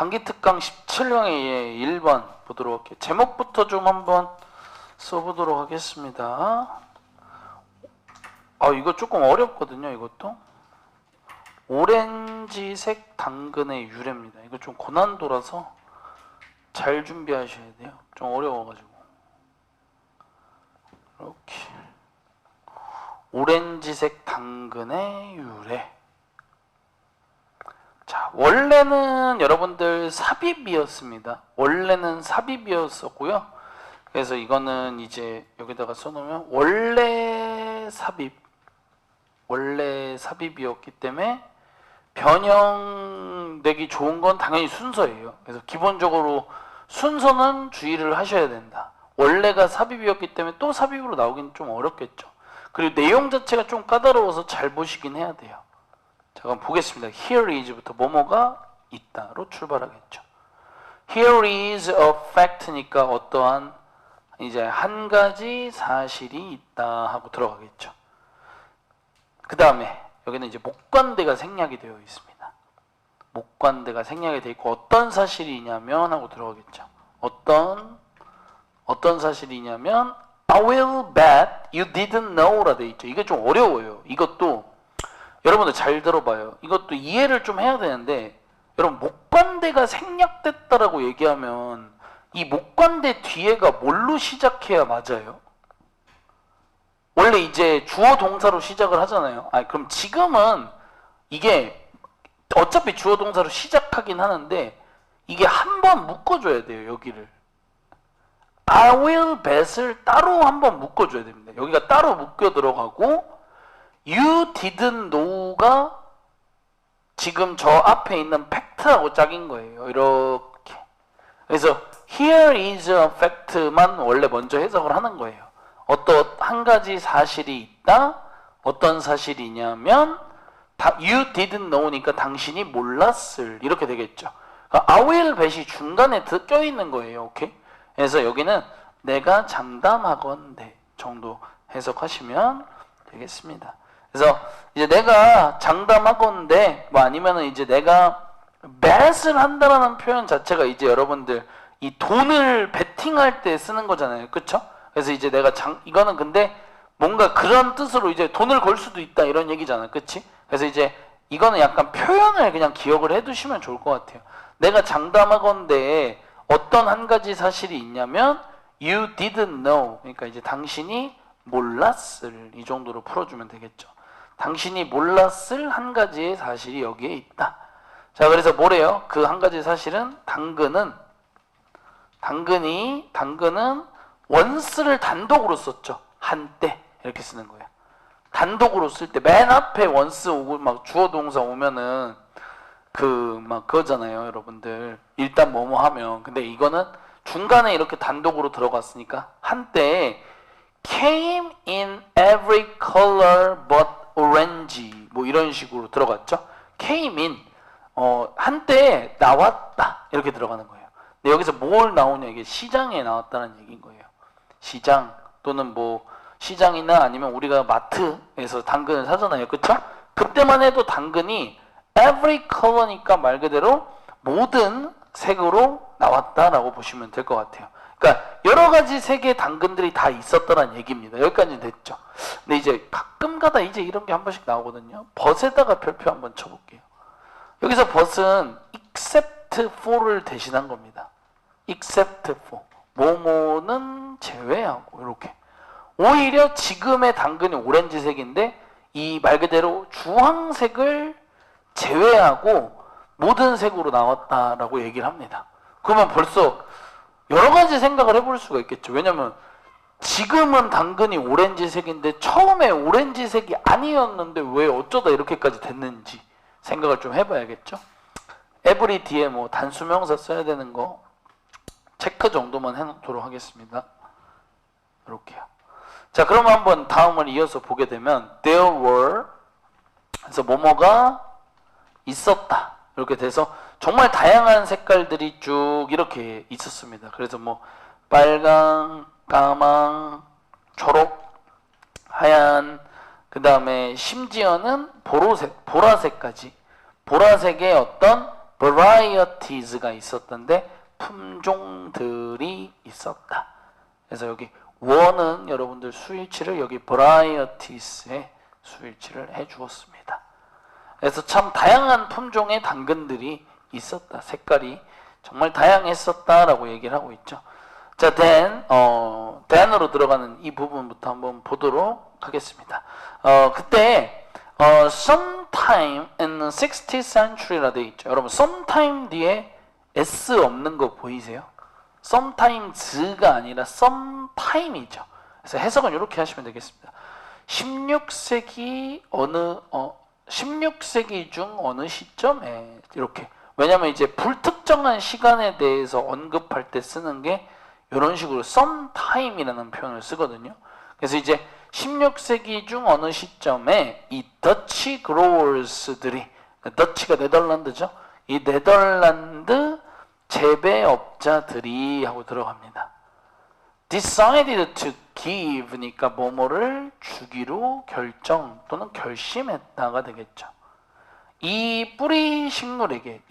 단기 특강 17강의 1번 보도록 할게요. 제목부터 좀 한번 써보도록 하겠습니다. 이거 조금 어렵거든요. 이것도 오렌지색 당근의 유래입니다. 이거 좀 고난도라서 잘 준비하셔야 돼요. 좀 어려워가지고. 이렇게 오렌지색 당근의 유래. 자, 원래는 여러분들 삽입이었습니다. 원래는 삽입이었었고요. 그래서 이거는 이제 여기다가 써놓으면 원래 삽입이었기 때문에 변형되기 좋은 건 당연히 순서예요. 그래서 기본적으로 순서는 주의를 하셔야 된다. 원래가 삽입이었기 때문에 또 삽입으로 나오긴 좀 어렵겠죠. 그리고 내용 자체가 좀 까다로워서 잘 보시긴 해야 돼요. 자, 그럼 보겠습니다. Here is부터 뭐뭐가 있다로 출발하겠죠. Here is a fact니까 어떠한 이제 한 가지 사실이 있다 하고 들어가겠죠. 그 다음에 여기는 이제 목관대가 생략이 되어 있습니다. 목관대가 생략이 되어 있고 어떤 사실이 있냐면 하고 들어가겠죠. 어떤 사실이 있냐면 I will bet you didn't know라 되어 있죠. 이게 좀 어려워요. 이것도 여러분들 잘 들어봐요. 이것도 이해를 좀 해야 되는데, 여러분 목관대가 생략됐다라고 얘기하면 이 목관대 뒤에가 뭘로 시작해야 맞아요? 원래 이제 주어 동사로 시작을 하잖아요. 그럼 지금은 이게 어차피 주어 동사로 시작하긴 하는데 이게 한 번 묶어줘야 돼요. 여기를 I will bet을 따로 한 번 묶어줘야 됩니다. 여기가 따로 묶여 들어가고 You didn't know가 지금 저 앞에 있는 팩트하고 짝인 거예요. 이렇게. 그래서 here is a fact만 원래 먼저 해석을 하는 거예요. 어떤 한 가지 사실이 있다. 어떤 사실이냐면 you didn't know니까 당신이 몰랐을 이렇게 되겠죠. I will bet이 중간에 껴있는 거예요. 오케이? 그래서 여기는 내가 장담하건대 정도 해석하시면 되겠습니다. 그래서 이제 내가 장담하건대 아니면은 이제 내가 bet을 한다라는 표현 자체가 이제 여러분들 이 돈을 베팅할 때 쓰는 거잖아요. 그쵸? 그래서 이제 내가 이거는 근데 뭔가 그런 뜻으로 이제 돈을 걸 수도 있다 이런 얘기잖아요. 그치? 그래서 이제 이거는 약간 표현을 그냥 기억을 해두시면 좋을 것 같아요. 내가 장담하건대 어떤 한 가지 사실이 있냐면 you didn't know. 그러니까 이제 당신이 몰랐을 이 정도로 풀어주면 되겠죠. 당신이 몰랐을 한 가지의 사실이 여기에 있다. 자, 그래서 뭐래요? 그 한 가지 사실은 당근은 once를 단독으로 썼죠. 한때 이렇게 쓰는 거예요. 단독으로 쓸 때 맨 앞에 once 오고 막 주어 동사 오면은 그거잖아요, 여러분들. 일단 뭐뭐 하면. 근데 이거는 중간에 이렇게 단독으로 들어갔으니까 한때 came in every color but orange 뭐 이런 식으로 들어갔죠. came in 한때 나왔다 이렇게 들어가는 거예요. 근데 여기서 뭘 나오냐, 이게 시장에 나왔다는 얘기인 거예요. 시장 또는 뭐 시장이나 아니면 우리가 마트에서 당근을 사잖아요. 그쵸? 그때만 해도 당근이 every color니까 말 그대로 모든 색으로 나왔다라고 보시면 될 것 같아요. 그러니까 여러 가지 색의 당근들이 다 있었다는 얘기입니다. 여기까지는 됐죠. 근데 이제 가끔가다 이제 이런 게 한 번씩 나오거든요. 벗에다가 별표 한번 쳐볼게요. 여기서 벗은 except for를 대신한 겁니다. except for 뭐뭐는 제외하고 이렇게. 오히려 지금의 당근이 오렌지색인데 이 말 그대로 주황색을 제외하고 모든 색으로 나왔다라고 얘기를 합니다. 그러면 벌써 여러 가지 생각을 해볼 수가 있겠죠. 왜냐면 지금은 당근이 오렌지색인데 처음에 오렌지색이 아니었는데 왜 어쩌다 이렇게까지 됐는지 생각을 좀 해봐야겠죠. every 뒤에 뭐 단수명사 써야 되는 거 체크 정도만 해놓도록 하겠습니다. 이렇게요. 자, 그러면 한번 다음을 이어서 보게 되면 there were 그래서 뭐뭐가 있었다 이렇게 돼서 정말 다양한 색깔들이 쭉 이렇게 있었습니다. 그래서 뭐 빨강, 까망, 초록, 하얀, 그 다음에 심지어는 보라색까지 보라색의 어떤 varieties가 있었던데 품종들이 있었다. 그래서 여기 원은 여러분들 수일치를 여기 varieties에 수일치를 해 주었습니다. 그래서 참 다양한 품종의 당근들이 있었다. 색깔이 정말 다양했었다라고 얘기를 하고 있죠. 자, then으로 들어가는 이 부분부터 한번 보도록 하겠습니다. 그때 sometime in the 60th century라 되어 있죠. 여러분 sometime 뒤에 s 없는 거 보이세요? sometimes가 아니라 sometime이죠. 그래서 해석은 이렇게 하시면 되겠습니다. 16세기 중 어느 시점에 이렇게. 왜냐면 이제 불특정한 시간에 대해서 언급할 때 쓰는 게 이런 식으로 sometime이라는 표현을 쓰거든요. 그래서 이제 16세기 중 어느 시점에 이 더치 그로워스들이, 더치가 네덜란드죠. 이 네덜란드 재배업자들이 하고 들어갑니다. decided to give니까 뭐뭐를 주기로 결정 또는 결심했다가 되겠죠. 이 뿌리 식물에게,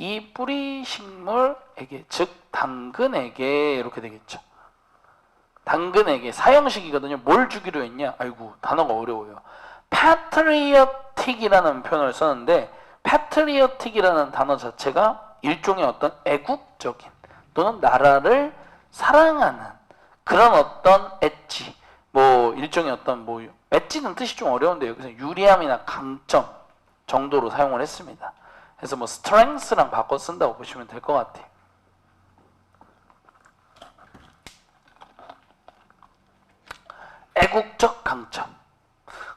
즉 당근에게 이렇게 되겠죠. 당근에게 사형식이거든요. 뭘 주기로 했냐? 아이고 단어가 어려워요. patriotic이라는 표현을 썼는데 patriotic이라는 단어 자체가 일종의 어떤 애국적인 또는 나라를 사랑하는 그런 어떤 엣지, 뭐 일종의 어떤 뭐 엣지는 뜻이 좀 어려운데요. 그래서 유리함이나 강점 정도로 사용을 했습니다. 그래서 뭐 strength랑 바꿔 쓴다고 보시면 될 것 같아요. 애국적 강점.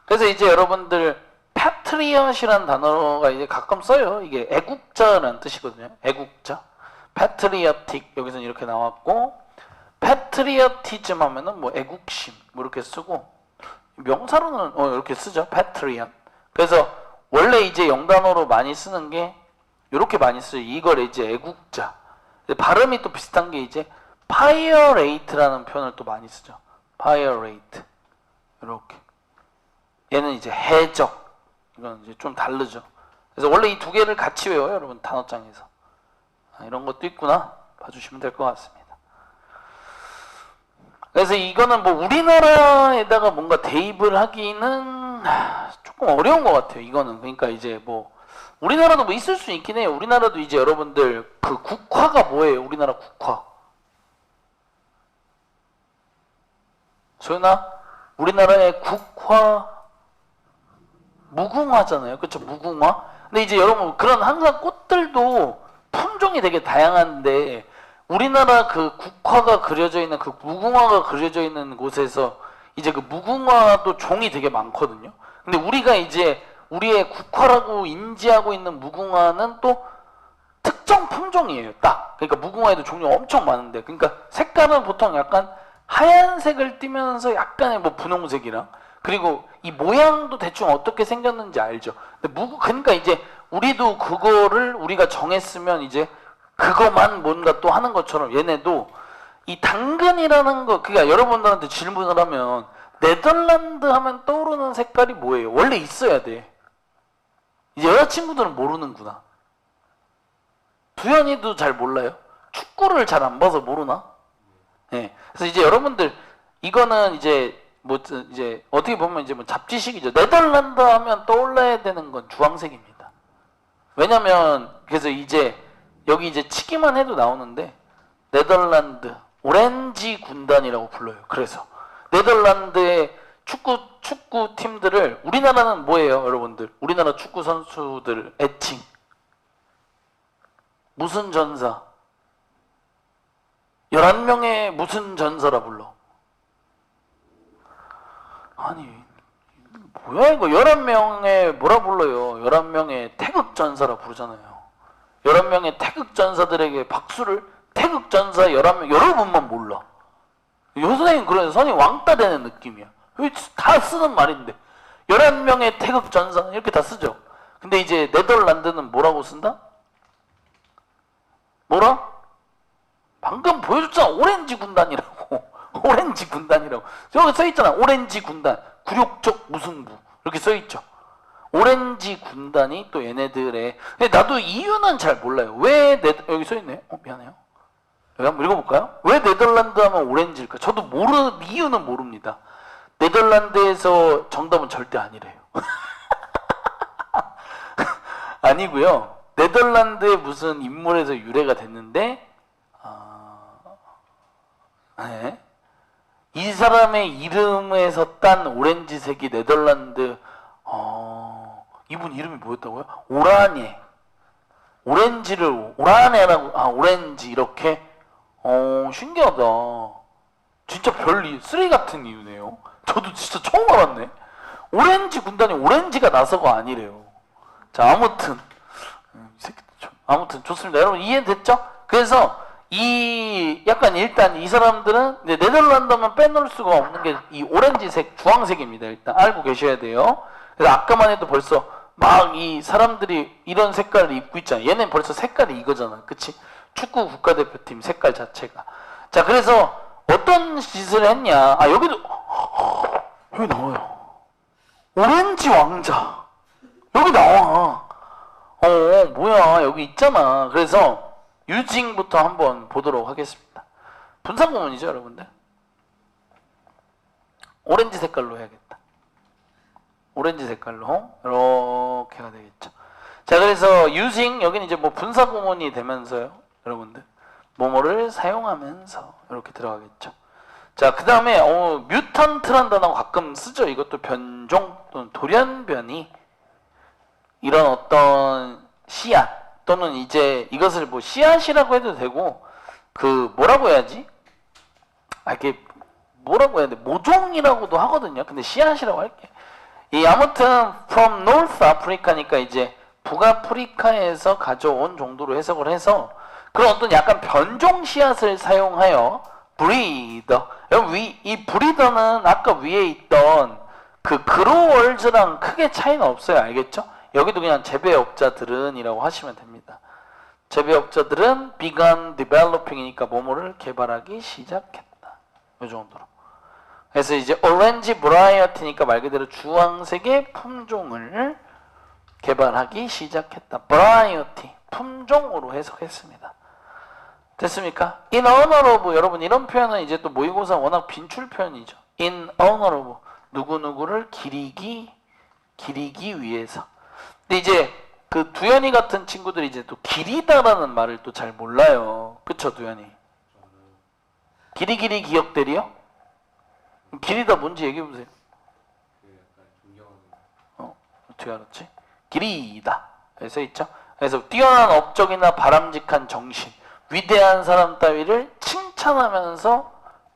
그래서 이제 여러분들 patriot이라는 단어가 이제 가끔 써요. 이게 애국자라는 뜻이거든요. 애국자. patriotic 여기서는 이렇게 나왔고 patriotism 하면은 뭐 애국심 뭐 이렇게 쓰고 명사로는 이렇게 쓰죠. patriot. 그래서 원래 이제 영단어로 많이 쓰는 게 이렇게 많이 써요. 이걸 이제 애국자. 발음이 또 비슷한 게 이제 pirate라는 표현을 또 많이 쓰죠. pirate. 이렇게. 얘는 이제 해적. 이건 이제 좀 다르죠. 그래서 원래 이 두 개를 같이 외워요, 여러분 단어장에서. 이런 것도 있구나 봐주시면 될 것 같습니다. 그래서 이거는 뭐 우리나라에다가 뭔가 대입을 하기는 조금 어려운 것 같아요. 이거는 그러니까 이제 뭐 우리나라도 뭐 있을 수 있긴 해요. 우리나라도 이제 여러분들 그 국화가 뭐예요? 우리나라 국화. 소연아, 우리나라의 국화 무궁화잖아요. 그렇죠? 무궁화. 근데 이제 여러분 그런 항상 꽃들도 품종이 되게 다양한데 우리나라 그 국화가 그려져 있는 그 무궁화가 그려져 있는 곳에서 이제 그 무궁화도 종이 되게 많거든요. 근데 우리가 이제 우리의 국화라고 인지하고 있는 무궁화는 또 특정 품종이에요. 딱. 그러니까 무궁화에도 종류가 엄청 많은데 그러니까 색깔은 보통 약간 하얀색을 띠면서 약간의 뭐 분홍색이랑 그리고 이 모양도 대충 어떻게 생겼는지 알죠. 근데 그러니까 이제 우리도 그거를 우리가 정했으면 이제 그거만 뭔가 또 하는 것처럼 얘네도 이 당근이라는 거, 그러니까 여러분들한테 질문을 하면 네덜란드 하면 떠오르는 색깔이 뭐예요? 원래 있어야 돼. 이제 여자친구들은 모르는구나. 두현이도 잘 몰라요? 축구를 잘 안 봐서 모르나? 네. 그래서 이제 여러분들 이거는 이제 뭐 이제 어떻게 보면 이제 뭐 잡지식이죠. 네덜란드 하면 떠올라야 되는 건 주황색입니다. 왜냐면 그래서 이제 여기 이제 치기만 해도 나오는데 네덜란드 오렌지 군단이라고 불러요. 그래서 네덜란드의 축구 팀들을 우리나라는 뭐예요, 여러분들? 우리나라 축구 선수들 애칭 무슨 전사? 11명의 무슨 전사라 불러? 아니 뭐야 이거 11명의 뭐라 불러요? 11명의 태극전사라 부르잖아요. 11명의 태극전사들에게 박수를 태극전사 11명 여러분만 몰라. 선생님 그런 선생님 왕따 되는 느낌이야. 다 쓰는 말인데 11명의 태극전사 이렇게 다 쓰죠. 근데 이제 네덜란드는 뭐라고 쓴다? 뭐라? 방금 보여줬잖아. 오렌지 군단이라고. 오렌지 군단이라고. 저기 써있잖아. 오렌지 군단. 굴욕적 무승부. 이렇게 써있죠. 오렌지 군단이 또 얘네들의, 근데 나도 이유는 잘 몰라요. 왜 여기 써있네요. 미안해요. 여기 한번 읽어볼까요? 왜 네덜란드 하면 오렌지일까? 저도 이유는 모릅니다. 네덜란드에서 정답은 절대 아니래요. 아니고요. 네덜란드의 무슨 인물에서 유래가 됐는데, 네. 이 사람의 이름에서 딴 오렌지색이 네덜란드, 이분 이름이 뭐였다고요? 오라네. 오렌지를 오라네라고, 오렌지 이렇게. 신기하다. 진짜 쓰레기 같은 이유네요. 저도 진짜 처음 알았네. 오렌지 군단이 오렌지가 나서가 아니래요. 자, 아무튼 좋습니다. 여러분 이해됐죠? 그래서 약간 일단 이 사람들은 네덜란드만 빼놓을 수가 없는 게 이 오렌지색, 주황색입니다. 일단 알고 계셔야 돼요. 그래서 아까만 해도 벌써 막 이 사람들이 이런 색깔을 입고 있잖아. 얘는 벌써 색깔이 이거잖아. 그치? 축구 국가대표팀 색깔 자체가. 자, 그래서 어떤 짓을 했냐. 여기 나와요. 오렌지 왕자. 여기 나와. 뭐야. 여기 있잖아. 그래서 유징부터 한번 보도록 하겠습니다. 분사구문이죠, 여러분들. 오렌지 색깔로 해야겠다. 오렌지 색깔로 이렇게가 되겠죠. 자, 그래서 using 여기는 이제 뭐 분사구문이 되면서요, 여러분들 뭐뭐를 사용하면서 이렇게 들어가겠죠. 자, 그 다음에 뮤턴트란 단어 가끔 쓰죠. 이것도 변종 또는 돌연변이, 이런 어떤 씨앗 또는 이제 이것을 뭐 씨앗이라고 해도 되고, 뭐라고 해야지? 이게 뭐라고 해야 돼? 모종이라고도 하거든요. 근데 씨앗이라고 할게. 아무튼 from North Africa니까 이제 북아프리카에서 가져온 정도로 해석을 해서 그런 어떤 약간 변종 씨앗을 사용하여 breeder. 이 breeder는 아까 위에 있던 growers,랑 크게 차이는 없어요. 알겠죠? 여기도 그냥 재배업자들은 이라고 하시면 됩니다. 재배업자들은 began developing이니까 뭐뭐를 개발하기 시작했다. 이 정도로. 그래서 이제 orange variety니까 말 그대로 주황색의 품종을 개발하기 시작했다. variety, 품종으로 해석했습니다. 됐습니까? in honor of, 여러분 이런 표현은 이제 또 모의고사 워낙 빈출 표현이죠. in honor of, 누구누구를 기리기 위해서. 근데 이제 두현이 같은 친구들이 이제 또 기리다라는 말을 또 잘 몰라요. 그쵸, 두현이? 기리기리 기억들이요? 기리다 뭔지 얘기해보세요. 어떻게 알았지? 기리다. 그래서 있죠? 그래서 뛰어난 업적이나 바람직한 정신, 위대한 사람 따위를 칭찬하면서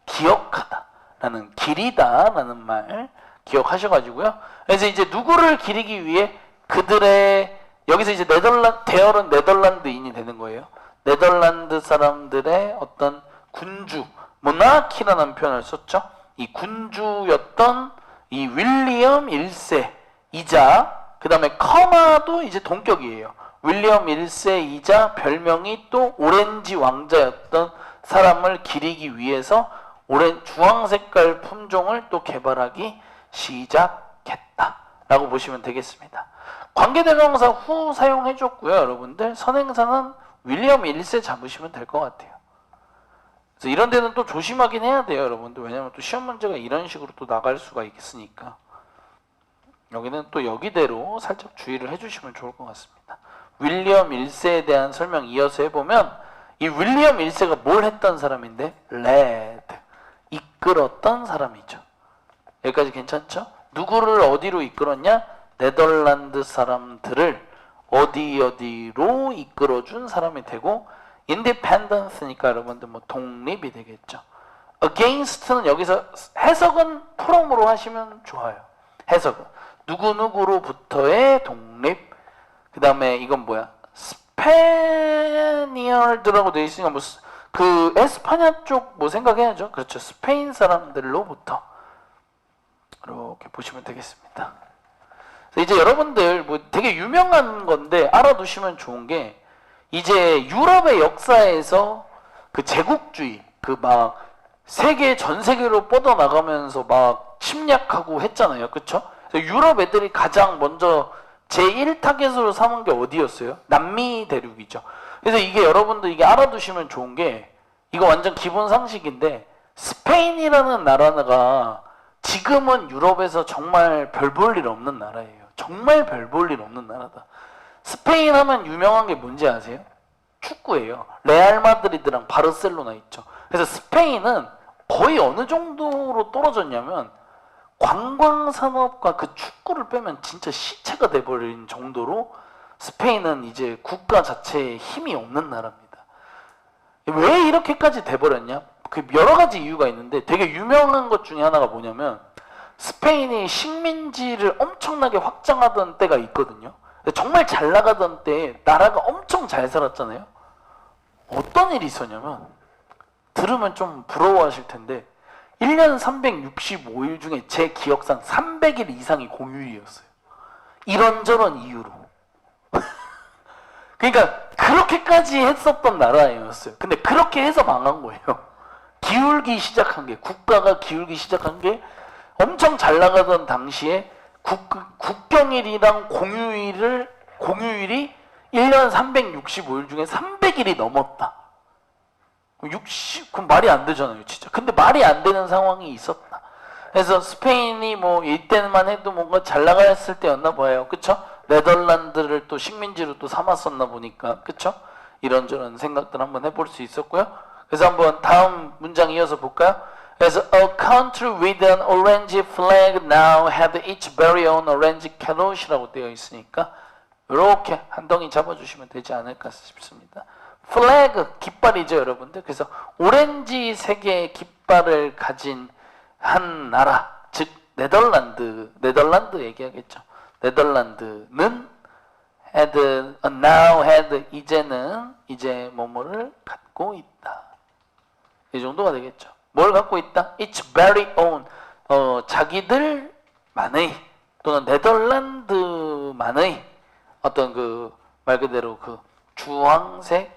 기억하다 라는, 기리다라는 말 기억하셔가지고요. 그래서 이제 누구를 기리기 위해 그들의, 여기서 이제 대열은 네덜란드인이 되는 거예요. 네덜란드 사람들의 어떤 군주, 모나키라는 표현을 썼죠. 이 군주였던 이 윌리엄 1세이자, 그 다음에 커마도 이제 동격이에요. 윌리엄 1세이자 별명이 또 오렌지 왕자였던 사람을 기리기 위해서 주황 색깔 품종을 또 개발하기 시작했다 라고 보시면 되겠습니다. 관계대명사 후 사용해줬고요. 여러분들 선행사는 윌리엄 1세 잡으시면 될 것 같아요. 그래서 이런 데는 또 조심하긴 해야 돼요, 여러분들. 왜냐면 또 시험 문제가 이런 식으로 또 나갈 수가 있으니까. 여기는 또 여기대로 살짝 주의를 해주시면 좋을 것 같습니다. 윌리엄 1세에 대한 설명 이어서 해보면, 이 윌리엄 1세가 뭘 했던 사람인데? led, 이끌었던 사람이죠. 여기까지 괜찮죠? 누구를 어디로 이끌었냐? 네덜란드 사람들을 어디로 이끌어준 사람이 되고, independence니까 여러분들 뭐 독립이 되겠죠. against는 여기서 해석은 from으로 하시면 좋아요. 해석은 누구누구로부터의 독립. 그 다음에 이건 뭐야? 스페니얼드라고 되어 있으니까 뭐 에스파냐 쪽 뭐 생각해야죠. 그렇죠. 스페인 사람들로부터. 이렇게 보시면 되겠습니다. 이제 여러분들 뭐 되게 유명한 건데 알아두시면 좋은 게, 이제 유럽의 역사에서 제국주의, 막 전 세계로 뻗어나가면서 막 침략하고 했잖아요. 그쵸? 유럽 애들이 가장 먼저 제1타겟으로 삼은 게 어디였어요? 남미 대륙이죠. 그래서 이게 여러분들 이게 알아두시면 좋은 게 이거 완전 기본 상식인데 스페인이라는 나라가 지금은 유럽에서 정말 별 볼 일 없는 나라예요. 정말 별 볼 일 없는 나라다. 스페인 하면 유명한 게 뭔지 아세요? 축구예요. 레알 마드리드랑 바르셀로나 있죠. 그래서 스페인은 거의 어느 정도로 떨어졌냐면 관광 산업과 그 축구를 빼면 진짜 시체가 돼버린 정도로 스페인은 이제 국가 자체에 힘이 없는 나라입니다. 왜 이렇게까지 돼버렸냐? 그 여러 가지 이유가 있는데 되게 유명한 것 중에 하나가 뭐냐면 스페인이 식민지를 엄청나게 확장하던 때가 있거든요. 정말 잘 나가던 때에 나라가 엄청 잘 살았잖아요. 어떤 일이 있었냐면 들으면 좀 부러워하실 텐데 1년 365일 중에 제 기억상 300일 이상이 공휴일이었어요. 이런저런 이유로. 그러니까 그렇게까지 했었던 나라였어요. 근데 그렇게 해서 망한 거예요. 기울기 시작한 게, 국가가 기울기 시작한 게 엄청 잘 나가던 당시에 국경일이랑 공휴일이 1년 365일 중에 300일이 넘었다. 그럼 말이 안 되잖아요, 진짜. 근데 말이 안 되는 상황이 있었다. 그래서 스페인이 뭐 이때만 해도 뭔가 잘 나갔을 때였나 봐요. 그쵸? 네덜란드를 또 식민지로 또 삼았었나 보니까. 그쵸? 이런저런 생각들 한번 해볼 수 있었고요. 그래서 한번 다음 문장 이어서 볼까요? 그래서 a country with an orange flag now had each very own orange carrot이라고 되어 있으니까 이렇게 한 덩이 잡아주시면 되지 않을까 싶습니다. 플래그, 깃발이죠, 여러분들. 그래서 오렌지색의 깃발을 가진 한 나라, 즉 네덜란드 얘기하겠죠. 네덜란드는 이제 뭐뭐를 갖고 있다. 이 정도가 되겠죠. 뭘 갖고 있다? It's very own. 자기들만의 또는 네덜란드만의 어떤 그 말 그대로 그 주황색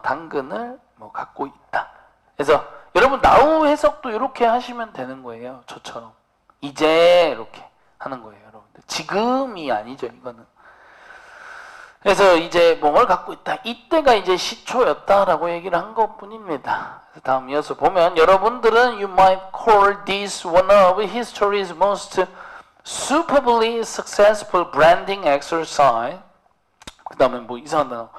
당근을 뭐 갖고 있다. 그래서 여러분 나우 해석도 이렇게 하시면 되는 거예요. 저처럼 이제 이렇게 하는 거예요, 여러분들. 지금이 아니죠, 이거는. 그래서 이제 뭘 갖고 있다. 이때가 이제 시초였다라고 얘기를 한 것뿐입니다. 다음 이어서 보면 여러분들은 you might call this one of history's most superbly successful branding exercise. 그 다음에 뭐 이상한 단어.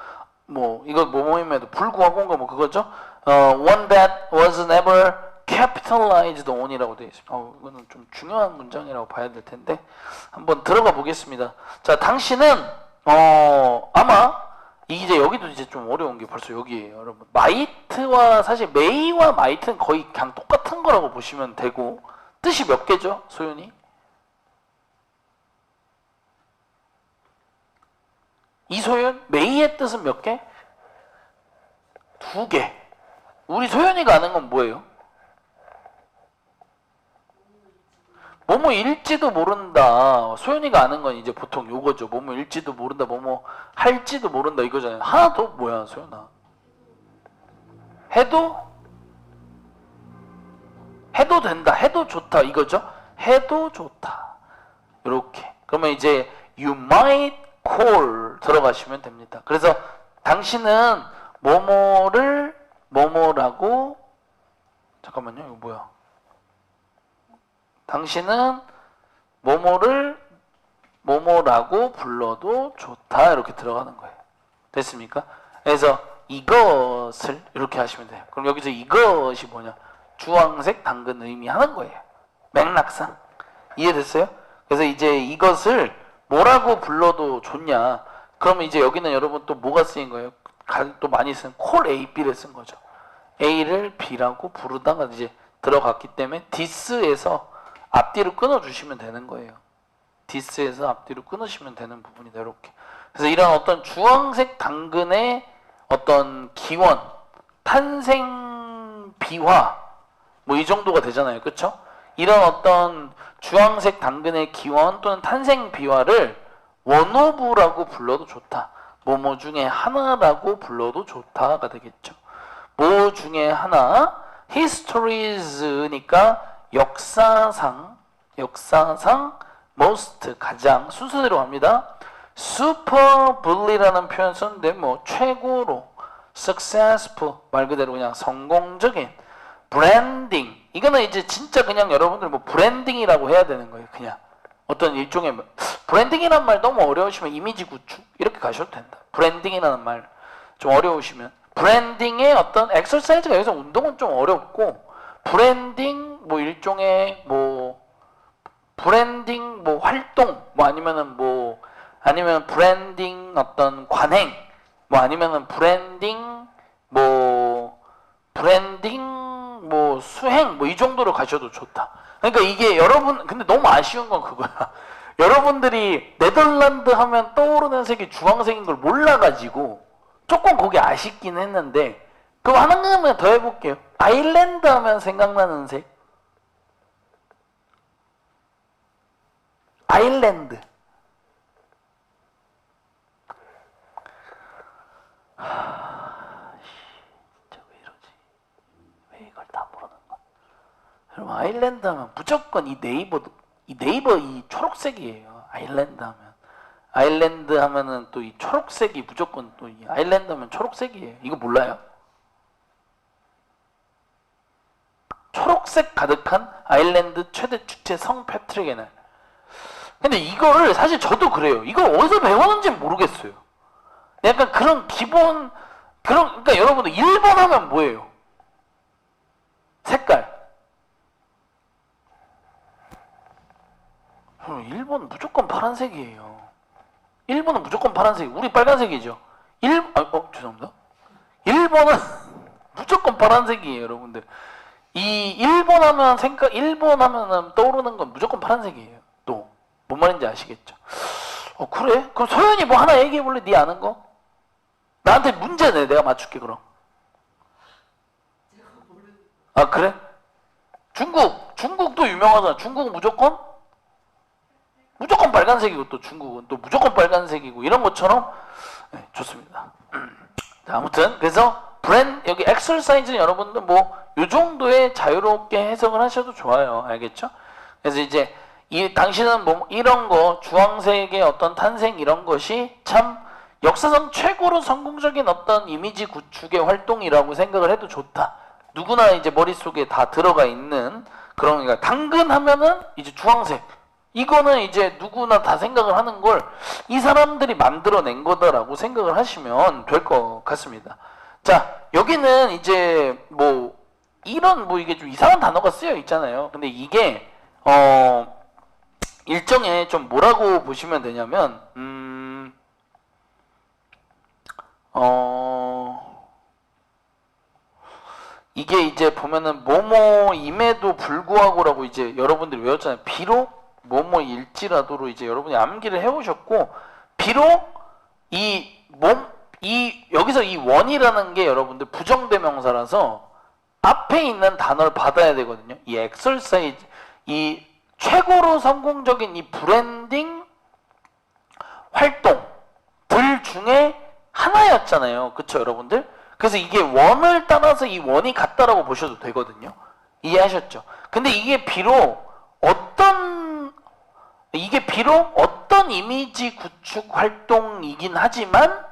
뭐 이거 뭐뭐임에도 불구하고인가 뭐 그거죠. One that was never capitalized on이라고 되어 있습니다. 이거는 좀 중요한 문장이라고 봐야 될 텐데 한번 들어가 보겠습니다. 자, 당신은 아마 이제 여기도 이제 좀 어려운 게 벌써 여기에요, 여러분. 마이트와 사실 메이와 마이트는 거의 그냥 똑같은 거라고 보시면 되고 뜻이 몇 개죠, 소윤이? 이소윤, 메이의 뜻은 몇 개? 2개. 우리 소윤이가 아는 건 뭐예요? 뭐뭐 일지도 모른다. 소윤이가 아는 건 이제 보통 요거죠. 뭐뭐 일지도 모른다. 뭐뭐 할지도 모른다. 이거잖아요. 하나 더 뭐야, 소윤아? 해도 된다. 해도 좋다. 이거죠. 해도 좋다. 이렇게. 그러면 이제 you might call 들어가시면 됩니다. 그래서 당신은 뭐뭐라고 잠깐만요. 이거 뭐야? 당신은 뭐뭐라고 불러도 좋다. 이렇게 들어가는 거예요. 됐습니까? 그래서 이것을 이렇게 하시면 돼요. 그럼 여기서 이것이 뭐냐? 주황색 당근 의미하는 거예요. 맥락상. 이해됐어요? 그래서 이제 이것을 뭐라고 불러도 좋냐? 그러면 이제 여기는 여러분 또 뭐가 쓰인 거예요? 또 많이 쓴 call A, B를 쓴 거죠. A를 B라고 부르다가 이제 들어갔기 때문에 this에서 앞뒤로 끊어주시면 되는 거예요. this에서 앞뒤로 끊으시면 되는 부분이다. 이렇게. 그래서 이런 어떤 주황색 당근의 어떤 기원, 탄생 비화, 뭐 이 정도가 되잖아요. 그쵸? 이런 어떤 주황색 당근의 기원 또는 탄생 비화를 원오브라고 불러도 좋다. 뭐뭐 중에 하나라고 불러도 좋다가 되겠죠. 뭐 중에 하나, histories니까 역사상 most 가장 순서대로 갑니다. superbly라는 표현 썼는데 뭐 최고로, successful 말 그대로 그냥 성공적인, branding 이거는 이제 진짜 그냥 여러분들 뭐 브랜딩이라고 해야 되는 거예요. 그냥 어떤 일종의 브랜딩이라는 말 너무 어려우시면 이미지 구축 이렇게 가셔도 된다. 브랜딩이라는 말 좀 어려우시면 브랜딩의 어떤 엑서사이즈가 여기서 운동은 좀 어렵고 브랜딩 뭐 일종의 뭐 브랜딩 뭐 활동 뭐 아니면은 뭐 아니면 브랜딩 어떤 관행 뭐 아니면은 브랜딩 뭐 수행 뭐 이 정도로 가셔도 좋다. 그러니까 이게 여러분 근데 너무 아쉬운 건 그거야. 여러분들이 네덜란드 하면 떠오르는 색이 주황색인 걸 몰라가지고 조금 그게 아쉽긴 했는데 그럼 하나만 더 해볼게요. 아일랜드 하면 생각나는 색. 아일랜드. 진짜 왜 이러지? 왜 이걸 다 모르는 거야? 여러분 아일랜드 하면 무조건 이 네이버 이 초록색이에요. 아일랜드 하면은 또 이 초록색이 무조건 또 이 아일랜드 하면 초록색이에요. 이거 몰라요? 초록색 가득한 아일랜드 최대 축제 성 패트릭의 날. 근데 이거를 사실 저도 그래요. 이걸 어디서 배웠는지 모르겠어요. 약간 그런 기본 그러니까 여러분들 일본 하면 뭐예요? 색깔. 일본 무조건 파란색이에요. 일본은 무조건 파란색. 우리 빨간색이죠. 죄송합니다. 일본은 무조건 파란색이에요, 여러분들. 이 일본 하면은 떠오르는 건 무조건 파란색이에요. 또 뭔 말인지 아시겠죠? 그래? 그럼 소연이 뭐 하나 얘기해 볼래? 네 아는 거? 나한테 문제 내. 내가 맞출게 그럼. 아 그래? 중국도 유명하잖아. 중국은 무조건 빨간색이고 또 중국은 또 무조건 빨간색이고 이런 것처럼 네, 좋습니다. 자, 아무튼 그래서 여기 엑서사이즈는 여러분들 뭐 요 정도의 자유롭게 해석을 하셔도 좋아요. 알겠죠? 그래서 이제 당신은 뭐 이런 거 주황색의 어떤 탄생 이런 것이 참 역사상 최고로 성공적인 어떤 이미지 구축의 활동이라고 생각을 해도 좋다. 누구나 이제 머릿속에 다 들어가 있는 그러니까 당근 하면은 이제 주황색. 이거는 이제 누구나 다 생각을 하는 걸 이 사람들이 만들어낸 거다라고 생각을 하시면 될 것 같습니다. 자, 여기는 이제 뭐 이런 뭐 이게 좀 이상한 단어가 쓰여 있잖아요. 근데 이게 일종의 좀 뭐라고 보시면 되냐면 이게 이제 보면은 뭐뭐임에도 불구하고라고 이제 여러분들이 외웠잖아요. 비록 뭐뭐일지라도로 이제 여러분이 암기를 해오셨고 비록 여기서 이 원이라는 게 여러분들 부정대명사라서 앞에 있는 단어를 받아야 되거든요. 이 엑설사이즈 이 최고로 성공적인 이 브랜딩 활동들 중에 하나였잖아요. 그쵸 여러분들? 그래서 이게 원을 따라서 이 원이 같다라고 보셔도 되거든요. 이해하셨죠? 근데 이게 비록 어떤 이미지 구축 활동이긴 하지만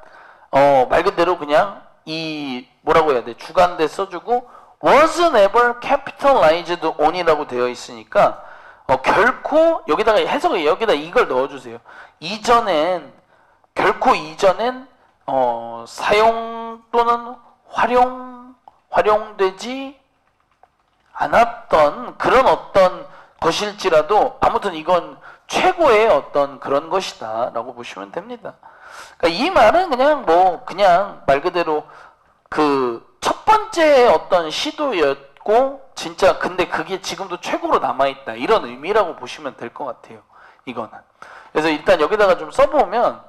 말 그대로 그냥 이 뭐라고 해야 돼? 주관대 써주고 was never capitalized on이라고 되어 있으니까 결코 여기다가 해석을 여기다 이걸 넣어주세요. 결코 이전엔 사용 또는 활용되지 않았던 그런 어떤 것일지라도 아무튼 이건 최고의 어떤 그런 것이다 라고 보시면 됩니다. 그러니까 이 말은 그냥 말 그대로 그 첫 번째 어떤 시도였고 진짜 근데 그게 지금도 최고로 남아있다 이런 의미라고 보시면 될 것 같아요. 이거는. 그래서 일단 여기다가 좀 써보면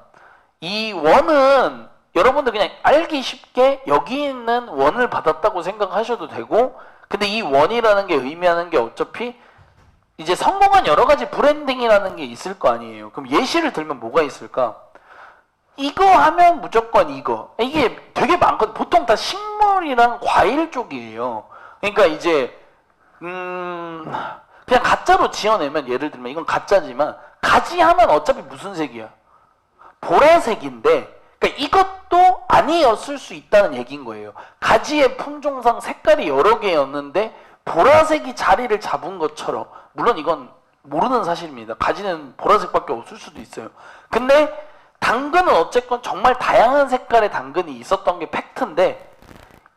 이 원은 여러분들 그냥 알기 쉽게 여기 있는 원을 받았다고 생각하셔도 되고 근데 이 원이라는 게 의미하는 게 어차피 이제 성공한 여러 가지 브랜딩이라는 게 있을 거 아니에요. 그럼 예시를 들면 뭐가 있을까? 이거 하면 무조건 이거. 이게 되게 많거든. 보통 다 식물이랑 과일 쪽이에요. 그러니까 이제 그냥 가짜로 지어내면 예를 들면 이건 가짜지만 가지 하면 어차피 무슨 색이야? 보라색인데, 그러니까 이것도 아니었을 수 있다는 얘기인 거예요. 가지의 품종상 색깔이 여러 개였는데 보라색이 자리를 잡은 것처럼, 물론 이건 모르는 사실입니다. 가지는 보라색밖에 없을 수도 있어요. 근데 당근은 어쨌건 정말 다양한 색깔의 당근이 있었던 게 팩트인데,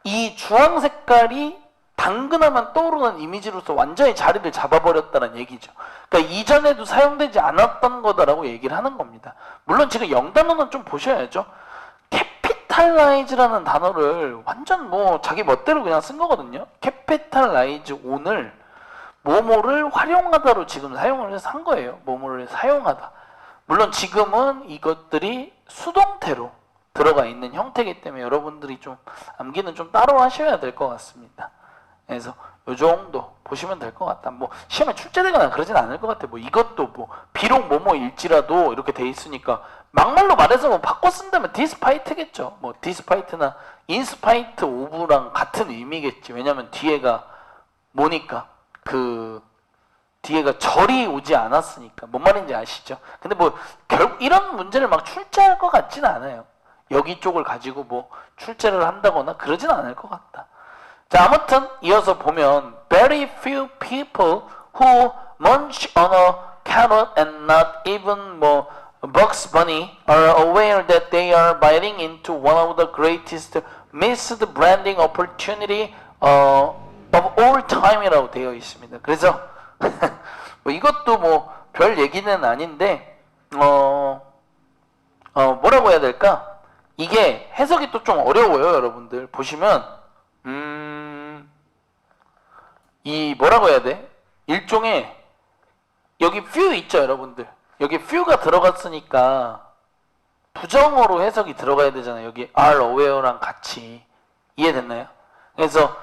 이 주황 색깔이 당근하면 떠오르는 이미지로서 완전히 자리를 잡아버렸다는 얘기죠. 그러니까 이전에도 사용되지 않았던 거다라고 얘기를 하는 겁니다. 물론 지금 영단어는 좀 보셔야죠. capitalize라는 단어를 완전 뭐 자기 멋대로 그냥 쓴 거거든요. capitalize on을 뭐뭐를 활용하다로 지금 사용을 해서 한 거예요. 뭐뭐를 사용하다. 물론 지금은 이것들이 수동태로 들어가 있는 형태이기 때문에 여러분들이 좀 암기는 좀 따로 하셔야 될 것 같습니다. 그래서 요 정도 보시면 될 것 같다. 뭐 시험에 출제되거나 그러진 않을 것 같아. 뭐 이것도 뭐 비록 뭐뭐일지라도 이렇게 돼 있으니까 막말로 말해서 뭐 바꿔 쓴다면 despite겠죠. 뭐 despite나 in spite of랑 같은 의미겠지. 왜냐면 뒤에가 뭐니까 그 뒤에가 절이 오지 않았으니까. 뭔 말인지 아시죠? 근데 뭐 결국 이런 문제를 막 출제할 것 같지는 않아요. 여기 쪽을 가지고 뭐 출제를 한다거나 그러진 않을 것 같다. 자, 아무튼 이어서 보면 very few people who munch on a carrot and not even 뭐 Bugs Bunny are aware that they are biting into one of the greatest missed branding opportunity of all time이라고 되어 있습니다. 그래서 뭐 이것도 뭐 별 얘기는 아닌데 뭐라고 해야 될까? 이게 해석이 또 좀 어려워요. 여러분들 보시면 이 뭐라고 해야 돼? 일종의 여기 few 있죠, 여러분들. 여기 few가 들어갔으니까 부정어로 해석이 들어가야 되잖아요. 여기 are aware랑 같이. 이해됐나요? 그래서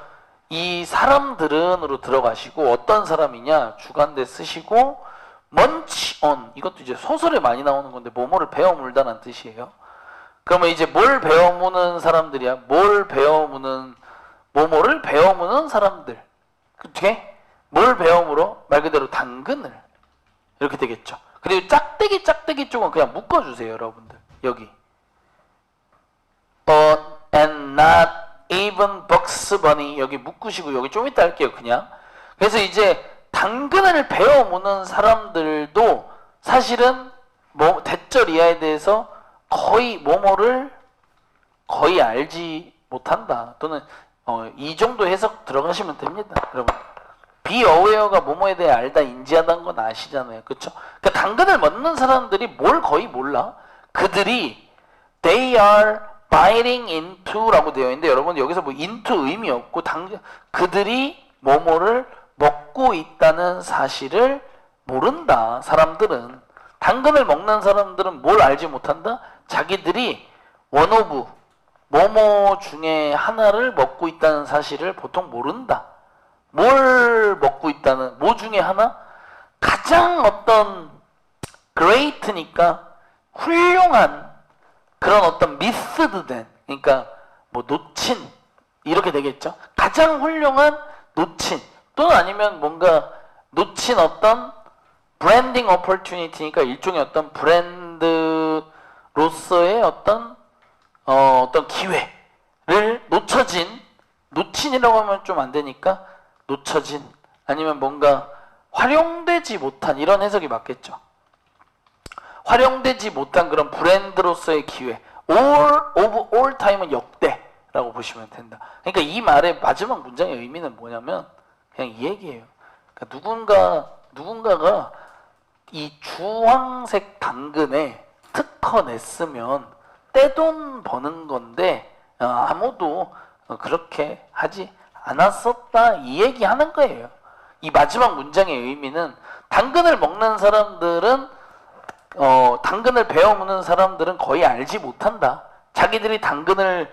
이 사람들은으로 들어가시고 어떤 사람이냐 주관대 쓰시고 munch on 이것도 이제 소설에 많이 나오는 건데 뭐뭐를 베어물다는 뜻이에요. 그러면 이제 뭘 베어무는 사람들이야? 뭘 베어무는 뭐뭐를 베어무는 사람들. 어떻게? 뭘 베어물어? 말 그대로 당근을. 이렇게 되겠죠. 그리고 짝대기 쪽은 그냥 묶어주세요, 여러분들. 여기. and not even Bugs Bunny 여기 묶으시고 여기 좀 이따 할게요, 그냥. 그래서 이제 당근을 베어무는 사람들도 사실은 뭐 대절 이하에 대해서 거의 뭐뭐를 거의 알지 못한다. 또는 이 정도 해석 들어가시면 됩니다, 여러분. be aware가 뭐뭐에 대해 알다, 인지하다는 건 아시잖아요, 그렇죠? 그러니까 당근을 먹는 사람들이 뭘 거의 몰라. 그들이 they are biting into라고 되어 있는데 여러분 여기서 뭐 into 의미 없고 그들이 뭐뭐를 먹고 있다는 사실을 모른다. 사람들은 당근을 먹는 사람들은 뭘 알지 못한다? 자기들이 one of 뭐뭐 중에 하나를 먹고 있다는 사실을 보통 모른다. 뭘 먹고 있다는 뭐 중에 하나? 가장 어떤 great니까 훌륭한 그런 어떤 미스드된 그러니까 뭐 놓친 이렇게 되겠죠. 가장 훌륭한 놓친 또는 아니면 뭔가 놓친 어떤 브랜딩 오퍼튜니티니까 일종의 어떤 브랜드로서의 어떤 기회를 놓친이라고 하면 좀 안 되니까 놓쳐진 아니면 뭔가 활용되지 못한 이런 해석이 맞겠죠. 활용되지 못한 그런 브랜드로서의 기회. all of all time은 역대라고 보시면 된다. 그러니까 이 말의 마지막 문장의 의미는 뭐냐면 그냥 이 얘기예요. 그러니까 누군가가 이 주황색 당근에 특허 냈으면 떼돈 버는 건데 아무도 그렇게 하지 않았었다 이 얘기하는 거예요. 이 마지막 문장의 의미는 당근을 먹는 사람들은 당근을 베어무는 사람들은 거의 알지 못한다. 자기들이 당근을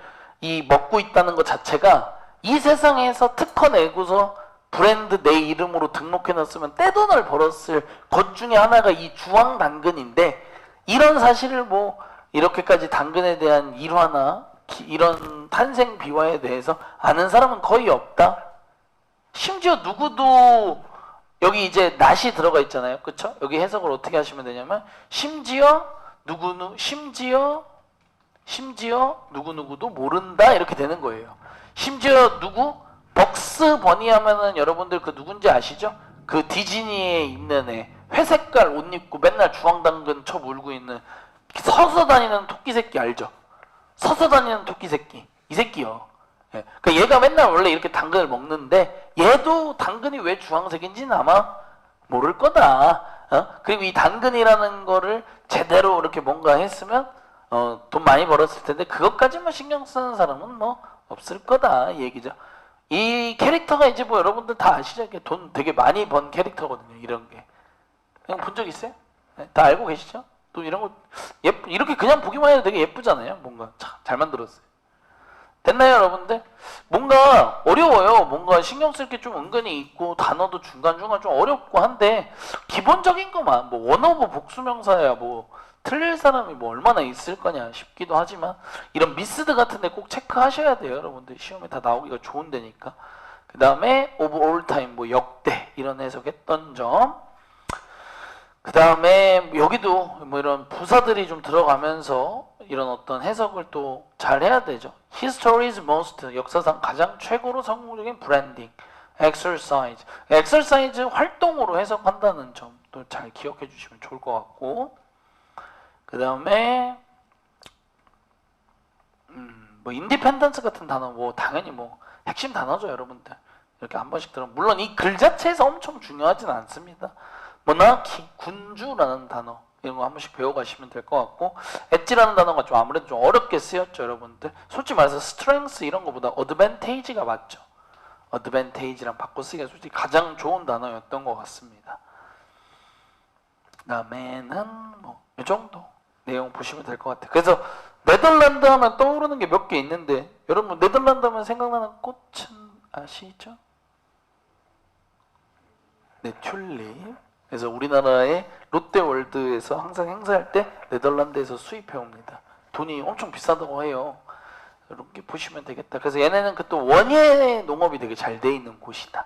먹고 있다는 것 자체가 이 세상에서 특허 내고서 브랜드 내 이름으로 등록해놨으면 떼돈을 벌었을 것 중에 하나가 이 주황 당근인데 이런 사실을 뭐 이렇게까지 당근에 대한 일화나 이런 탄생 비화에 대해서 아는 사람은 거의 없다. 심지어 누구도 여기 이제 not이 들어가 있잖아요. 그쵸? 여기 해석을 어떻게 하시면 되냐면 심지어 심지어 누구누구도 모른다 이렇게 되는 거예요. 심지어 누구? 벅스 버니 하면은 여러분들 그 누군지 아시죠? 그 디즈니에 있는 애, 회색깔 옷 입고 맨날 주황당근 쳐 물고 있는 서서 다니는 토끼 새끼 알죠? 서서 다니는 토끼 새끼. 이 새끼요. 예. 그러니까 얘가 맨날 원래 이렇게 당근을 먹는데 얘도 당근이 왜 주황색인지는 아마 모를 거다. 그리고 이 당근이라는 거를 제대로 이렇게 뭔가 했으면 돈 많이 벌었을 텐데 그것까지만 신경 쓰는 사람은 뭐 없을 거다 이 얘기죠. 이 캐릭터가 이제 뭐 여러분들 다 아시죠? 돈 되게 많이 번 캐릭터거든요. 이런 게. 그냥 본 적 있어요? 네, 다 알고 계시죠? 또 이런 거 이렇게 그냥 보기만 해도 되게 예쁘잖아요. 뭔가 참 잘 만들었어요. 됐나요, 여러분들? 뭔가 어려워요. 뭔가 신경 쓸 게 좀 은근히 있고 단어도 중간중간 좀 어렵고 한데 기본적인 것만 뭐 원어브 복수명사야 뭐 틀릴 사람이 뭐 얼마나 있을 거냐 싶기도 하지만 이런 미스드 같은 데 꼭 체크하셔야 돼요. 여러분들 시험에 다 나오기가 좋은 데니까. 그 다음에 오브 올 타임 뭐 역대 이런 해석했던 점. 그 다음에 여기도 뭐 이런 부사들이 좀 들어가면서 이런 어떤 해석을 또 잘 해야 되죠. History's most 역사상 가장 최고로 성공적인 브랜딩, exercise, exercise 활동으로 해석한다는 점도 잘 기억해 주시면 좋을 것 같고, 그 다음에 뭐 인디펜던스 같은 단어 뭐 당연히 뭐 핵심 단어죠 여러분들. 이렇게 한 번씩 들으면 물론 이 글 자체에서 엄청 중요하진 않습니다. 모나키, 군주라는 단어 이런 거 한 번씩 배워가시면 될 것 같고, 엣지라는 단어가 좀 아무래도 좀 어렵게 쓰였죠 여러분들. 솔직히 말해서 스트렝스 이런 거보다 어드밴테이지가 맞죠. 어드밴테이지랑 바꿔 쓰기가 솔직히 가장 좋은 단어였던 것 같습니다. 그 다음에는 뭐 이 정도 내용 보시면 될 것 같아요. 그래서 네덜란드 하면 떠오르는 게 몇 개 있는데 여러분 네덜란드 하면 생각나는 꽃은 아시죠? 네, 튤립. 그래서 우리나라의 롯데월드에서 항상 행사할 때 네덜란드에서 수입해 옵니다. 돈이 엄청 비싸다고 해요. 이렇게 보시면 되겠다. 그래서 얘네는 그 또 원예 농업이 되게 잘 돼 있는 곳이다.